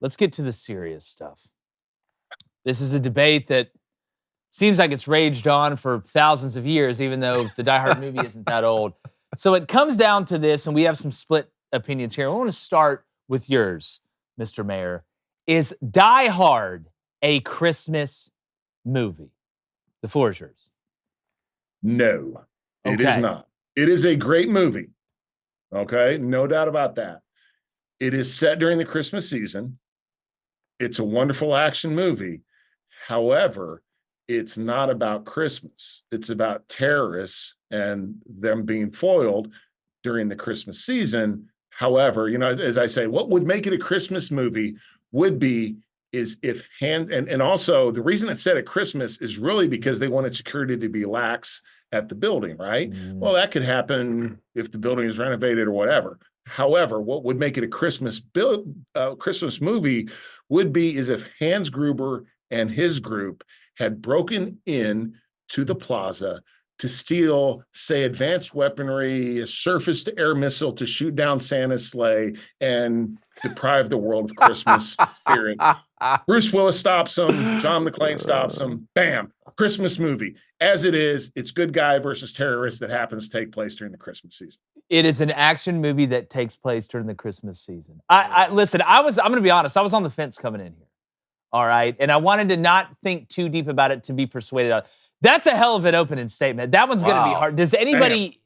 let's get to the serious stuff. This is a debate that seems like it's raged on for thousands of years, even though the Die Hard movie isn't that old. So it comes down to this, and we have some split opinions here. I want to start with yours, Mr. Mayor. Is Die Hard a Christmas movie? The floor is yours. No, it is not. It is a great movie. Okay, no doubt about that. It is set during the Christmas season. It's a wonderful action movie. However, it's not about Christmas. It's about terrorists and them being foiled during the Christmas season. However, as I say, what would make it a Christmas movie is if and also the reason it's set at Christmas is really because they wanted security to be lax at the building, right? Well, that could happen if the building is renovated or whatever. However, what would make it a Christmas movie is if Hans Gruber and his group had broken in to the plaza to steal, say, advanced weaponry, a surface-to-air missile to shoot down Santa's sleigh and deprive the world of Christmas spirit. Bruce Willis stops them. John McClane stops them. Bam! Christmas movie. As it is, it's good guy versus terrorist that happens to take place during the Christmas season. It is an action movie that takes place during the Christmas season. Listen, I'm going to be honest. I was on the fence coming in here. All right. And I wanted to not think too deep about it to be persuaded. That's a hell of an opening statement. That one's going to be hard. Does anybody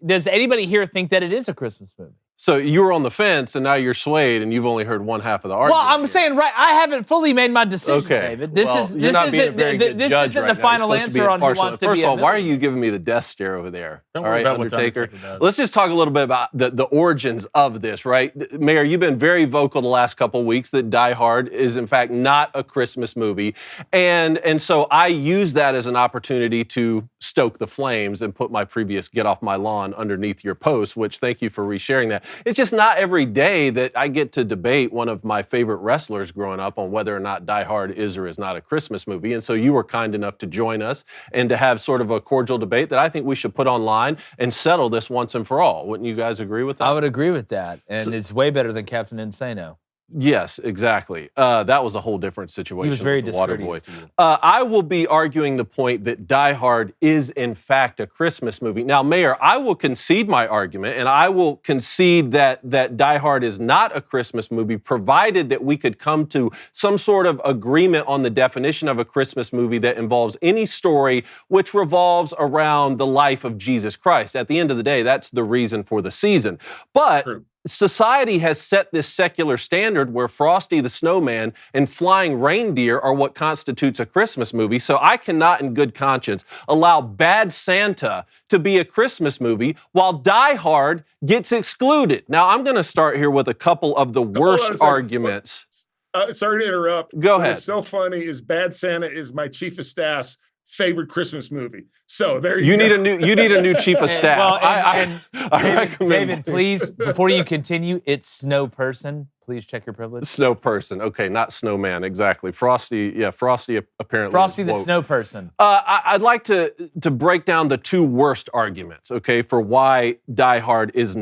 here think that it is a Christmas movie? So you were on the fence, and now you're swayed, and you've only heard one half of the argument. Well, I'm saying, right, I haven't fully made my decision, David. This isn't the final answer on who wants to be. First of all, why are you giving me the death stare over there? All right, Undertaker. Let's just talk a little bit about the origins of this, right? Mayor, you've been very vocal the last couple of weeks that Die Hard is, in fact, not a Christmas movie. And so I use that as an opportunity to stoke the flames and put my previous Get Off My Lawn underneath your post, which thank you for resharing that. It's just not every day that I get to debate one of my favorite wrestlers growing up on whether or not Die Hard is or is not a Christmas movie. And so you were kind enough to join us and to have sort of a cordial debate that I think we should put online and settle this once and for all. Wouldn't you guys agree with that? I would agree with that. And it's way better than Captain Insano. Yes, exactly. That was a whole different situation. He was very discourteous to you. I will be arguing the point that Die Hard is, in fact, a Christmas movie. Now, Mayor, I will concede my argument, and I will concede that Die Hard is not a Christmas movie, provided that we could come to some sort of agreement on the definition of a Christmas movie that involves any story which revolves around the life of Jesus Christ. At the end of the day, that's the reason for the season. But society has set this secular standard where Frosty the Snowman and flying reindeer are what constitutes a Christmas movie. So I cannot, in good conscience, allow Bad Santa to be a Christmas movie while Die Hard gets excluded. Now, I'm going to start here with a couple of the worst arguments. Sorry to interrupt. Go ahead. What's so funny is Bad Santa is my chief of staff's favorite Christmas movie. So there you go. You need a new chief of staff. David, please, before you continue, it's Snow Person. Please check your privilege. Snow Person. Okay, not Snowman. Exactly. Frosty apparently. Frosty the Snow Person. I'd like to break down the two worst arguments, okay, for why Die Hard is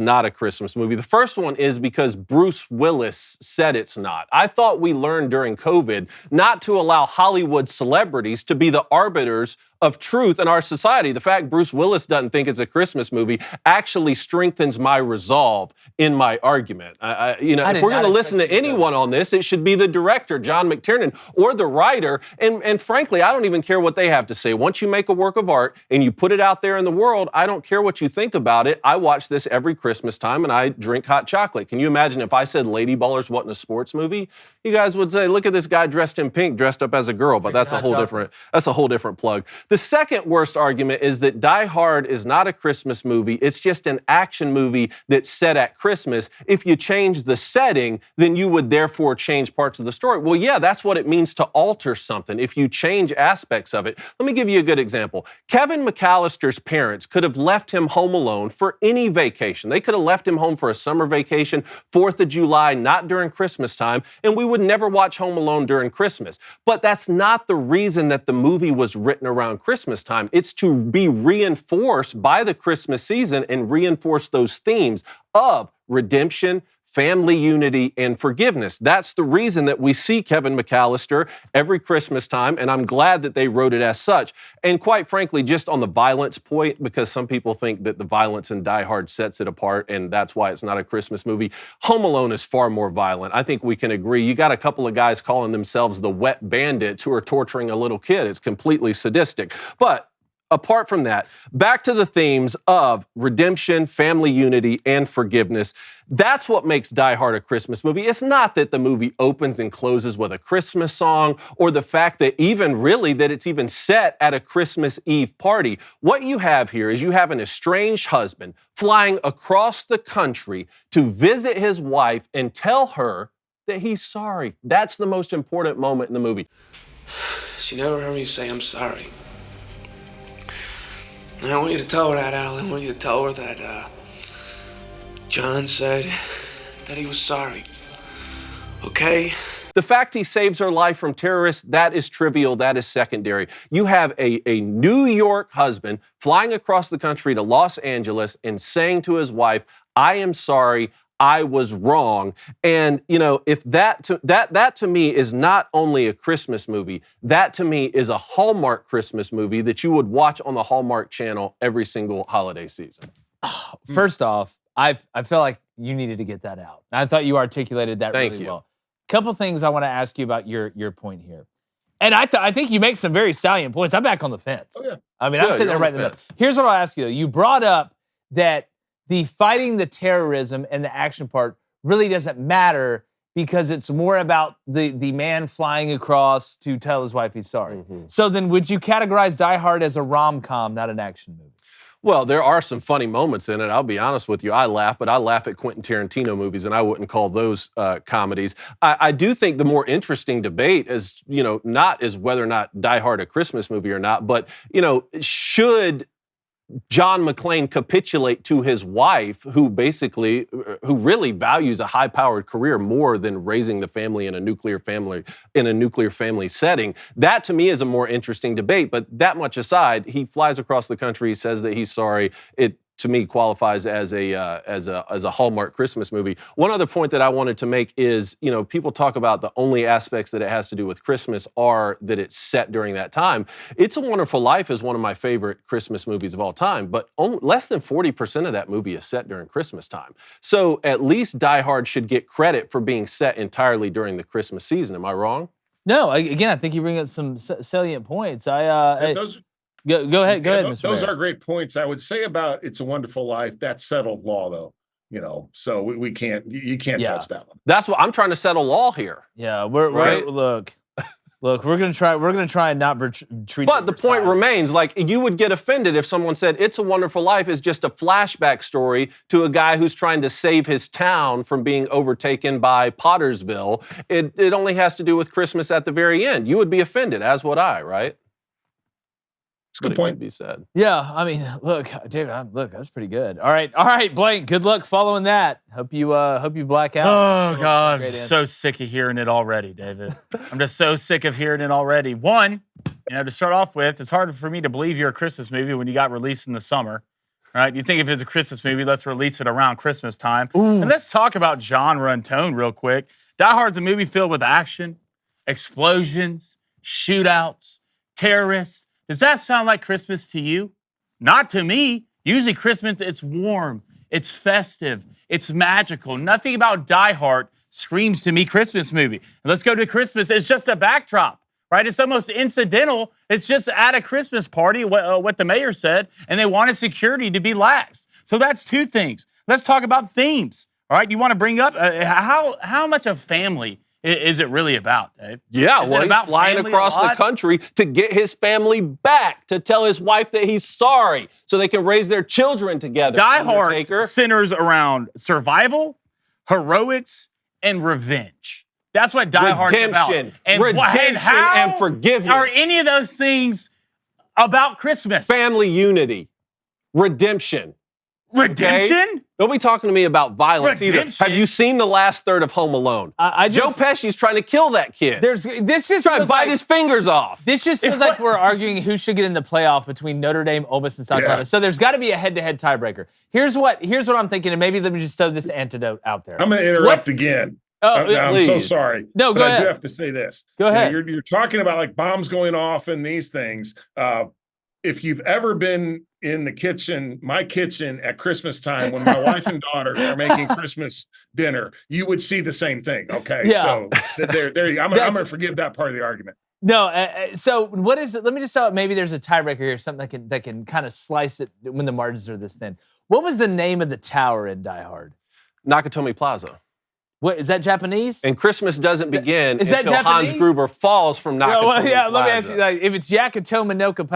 not a Christmas movie. The first one is because Bruce Willis said it's not. I thought we learned during COVID not to allow Hollywood celebrities to be the arbiters of truth in our society. The fact Bruce Willis doesn't think it's a Christmas movie actually strengthens my resolve in my argument. If we're going to listen to anyone on this, it should be the director, John McTiernan, or the writer. And frankly, I don't even care what they have to say. Once you make a work of art and you put it out there in the world, I don't care what you think about it. I watch this every Christmas time and I drink hot chocolate. Can you imagine if I said Lady Ballers wasn't a sports movie? You guys would say, look at this guy dressed in pink, dressed up as a girl, but that's a whole different plug. The second worst argument is that Die Hard is not a Christmas movie. It's just an action movie that's set at Christmas. If you change the setting, then you would therefore change parts of the story. Well, yeah, that's what it means to alter something, if you change aspects of it. Let me give you a good example. Kevin McAllister's parents could have left him home alone for any vacation. They could have left him home for a summer vacation, 4th of July, not during Christmas time, and we would never watch Home Alone during Christmas. But that's not the reason that the movie was written around Christmas time. It's to be reinforced by the Christmas season and reinforce those themes of redemption, family unity, and forgiveness. That's the reason that we see Kevin McAllister every Christmas time, and I'm glad that they wrote it as such. And quite frankly, just on the violence point, because some people think that the violence in Die Hard sets it apart, and that's why it's not a Christmas movie. Home Alone is far more violent. I think we can agree. You got a couple of guys calling themselves the Wet Bandits who are torturing a little kid. It's completely sadistic. But apart from that, back to the themes of redemption, family unity, and forgiveness. That's what makes Die Hard a Christmas movie. It's not that the movie opens and closes with a Christmas song, or the fact that it's even set at a Christmas Eve party. What you have here is you have an estranged husband flying across the country to visit his wife and tell her that he's sorry. That's the most important moment in the movie. She never heard me say I'm sorry. And I want you to tell her that, Al. I want you to tell her that John said that he was sorry. Okay? The fact he saves her life from terrorists, that is trivial, that is secondary. You have a New York husband flying across the country to Los Angeles and saying to his wife, I am sorry, I was wrong. And, if that to me is not only a Christmas movie, that to me is a Hallmark Christmas movie that you would watch on the Hallmark Channel every single holiday season. First off, I feel like you needed to get that out. I thought you articulated that really well. Couple things I want to ask you about your point here. And I think you make some very salient points. I'm back on the fence. Oh, yeah. I mean, I'm sitting there right in the middle. Here's what I'll ask you, though. You brought up that the fighting the terrorism and the action part really doesn't matter because it's more about the man flying across to tell his wife he's sorry. Mm-hmm. So then would you categorize Die Hard as a rom-com, not an action movie? Well, there are some funny moments in it. I'll be honest with you. I laugh, but I laugh at Quentin Tarantino movies, and I wouldn't call those comedies. I do think the more interesting debate is, not is whether or not Die Hard a Christmas movie or not, but, should John McClane capitulate to his wife, who really values a high-powered career more than raising the family in a nuclear family setting. That to me is a more interesting debate. But that much aside, he flies across the country, says that he's sorry. It to me qualifies as a Hallmark Christmas movie. One other point that I wanted to make is, people talk about the only aspects that it has to do with Christmas are that it's set during that time. It's a Wonderful Life is one of my favorite Christmas movies of all time, but less than 40% of that movie is set during Christmas time. So at least Die Hard should get credit for being set entirely during the Christmas season. Am I wrong? No, again, I think you bring up some salient points. Go ahead, Mr. Those Mayor. are great points. I would say about It's a Wonderful Life, that's settled law, though. So we can't, you can't touch that one. That's what I'm trying to settle law here. Yeah, look, we're gonna try and not treat. But the point remains, you would get offended if someone said It's a Wonderful Life is just a flashback story to a guy who's trying to save his town from being overtaken by Pottersville. It only has to do with Christmas at the very end. You would be offended, as would I, right? It's a good point. Be said. Yeah, I mean, look, David, that's pretty good. All right, Blake. Good luck following that. Hope you black out. Oh God, I'm so sick of hearing it already, David. I'm just so sick of hearing it already. One, to start off with, it's hard for me to believe you're a Christmas movie when you got released in the summer. Right? You think if it's a Christmas movie, let's release it around Christmas time. Ooh. And let's talk about genre and tone real quick. Die Hard's a movie filled with action, explosions, shootouts, terrorists. Does that sound like Christmas to you? Not to me. Usually Christmas, it's warm, it's festive, it's magical. Nothing about Die Hard screams to me Christmas movie. And let's go to Christmas. It's just a backdrop, right? It's almost incidental. It's just at a Christmas party, what the mayor said, and they wanted security to be lax. So that's two things. Let's talk about themes, all right? You want to bring up how much of family is it really about, Dave? Yeah, he's flying across the country to get his family back, to tell his wife that he's sorry so they can raise their children together. Die Hard centers around survival, heroics, and revenge. That's what Die Hard's about. Redemption and forgiveness. Are any of those things about Christmas? Family unity. Redemption. Redemption? Okay? Don't be talking to me about violence Redemption. either. Have you seen the last third of Home Alone? Joe Pesci's trying to kill that kid. This just trying to feels bite like, his fingers off. This just feels like we're arguing who should get in the playoff between Notre Dame, Ole Miss, and South Carolina. So there's got to be a head-to-head tiebreaker. Here's what I'm thinking, and maybe let me just throw this antidote out there. I'm going to interrupt again. I'm so sorry. No, go ahead. I do have to say this. Go ahead. You're talking about like bombs going off and these things. If you've ever been in the kitchen, my kitchen at Christmas time, when my wife and daughter are making Christmas dinner, you would see the same thing. Okay. Yeah. So there I'm going to forgive that part of the argument. No. So what is it? Let me just thought maybe there's a tiebreaker here, something that can kind of slice it when the margins are this thin. What was the name of the tower in Die Hard? Nakatomi Plaza. What is that Japanese? And Christmas doesn't begin is that until Hans Japanese? Gruber falls from Nakatomi Plaza. Let me ask you, like, if it's Yakatomi Noka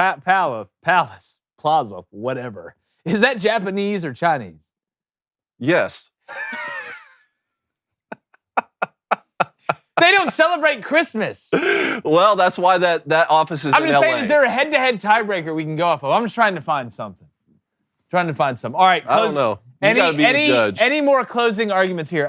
Palace, Plaza, whatever, is that Japanese or Chinese? Yes. They don't celebrate Christmas. Well, that's why that office is in LA. I'm just saying, is there a head-to-head tiebreaker we can go off of? I'm just trying to find something. All right. I don't know. You gotta be the judge. Any more closing arguments here?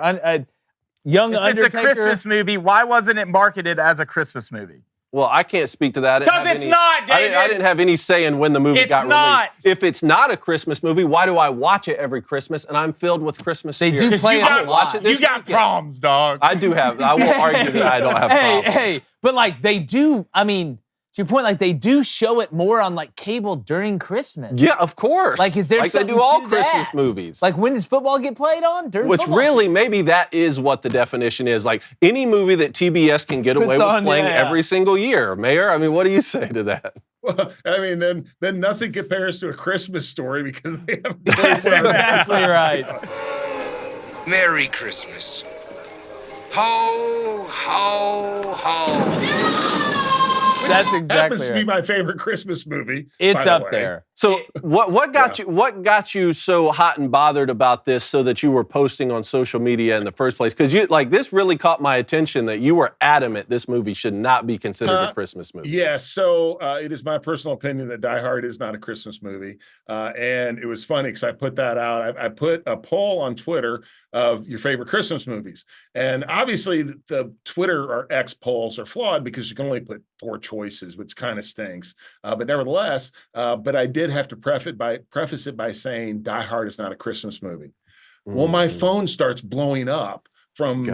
Young If Undertaker. it's a Christmas movie, why wasn't it marketed as a Christmas movie? Well, I can't speak to that. Because it's not, David. I didn't have any say in when the movie got released. If it's not a Christmas movie, why do I watch it every Christmas? And I'm filled with Christmas spirit. They do play it a lot. Watch it this You got weekend. proms, dog. I do have. I won't argue that I don't have problems. Hey, but like they do, I mean, to your point, like they do show it more on like cable during Christmas. Yeah, of course. Like, is there like they something do all to Christmas that? movies. Like, when does football get played on? During Which football really, maybe that is what the definition is. Like any movie that TBS can get away with playing every single year. Mayor, I mean, what do you say to that? Well, I mean, then nothing compares to A Christmas Story because they have. That's exactly right. Merry Christmas. Ho, ho, ho. That's exactly happens to be right. my favorite Christmas movie. It's by the up way. there. So what got you so hot and bothered about this so that you were posting on social media in the first place? Because this really caught my attention that you were adamant this movie should not be considered a Christmas movie. Yes, so it is my personal opinion that Die Hard is not a Christmas movie. And it was funny because I put that out. I put a poll on Twitter of your favorite Christmas movies. And obviously the Twitter or X polls are flawed because you can only put 4 choices, which kind of stinks. But nevertheless, but I did have to preface it by saying Die Hard is not a Christmas movie. Well, my phone starts blowing up from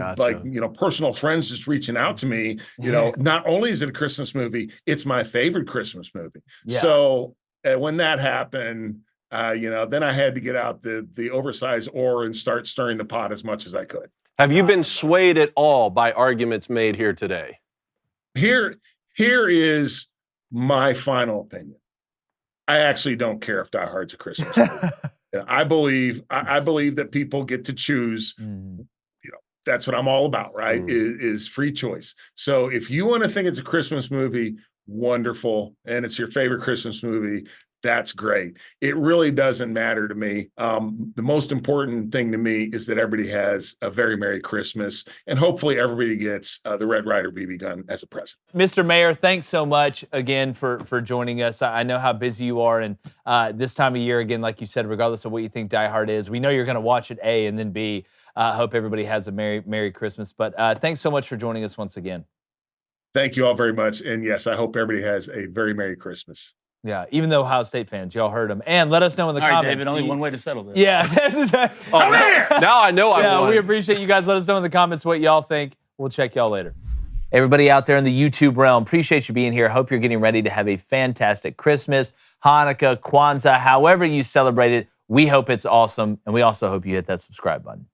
personal friends just reaching out to me. Not only is it a Christmas movie, it's my favorite Christmas movie. Yeah. So when that happened, then I had to get out the oversized oar and start stirring the pot as much as I could. Have you been swayed at all by arguments made here today? Here is my final opinion. I actually don't care if Die Hard's a Christmas movie. I believe that people get to choose. That's what I'm all about, right? Is free choice. So if you want to think it's a Christmas movie, wonderful, and it's your favorite Christmas movie, that's great. It really doesn't matter to me. The most important thing to me is that everybody has a very Merry Christmas, and hopefully everybody gets the Red Ryder BB gun as a present. Mr. Mayor, thanks so much again for joining us. I know how busy you are, and this time of year, again, like you said, regardless of what you think Die Hard is, we know you're going to watch it, A, and then B, hope everybody has a Merry Christmas. But thanks so much for joining us once again. Thank you all very much. And yes, I hope everybody has a very Merry Christmas. Yeah, even though Ohio State fans, y'all heard them. And let us know in the all comments. Right, David, only one way to settle this. Yeah. Now I know I won. We appreciate you guys. Let us know in the comments what y'all think. We'll check y'all later. Everybody out there in the YouTube realm, appreciate you being here. Hope you're getting ready to have a fantastic Christmas, Hanukkah, Kwanzaa, however you celebrate it. We hope it's awesome, and we also hope you hit that subscribe button.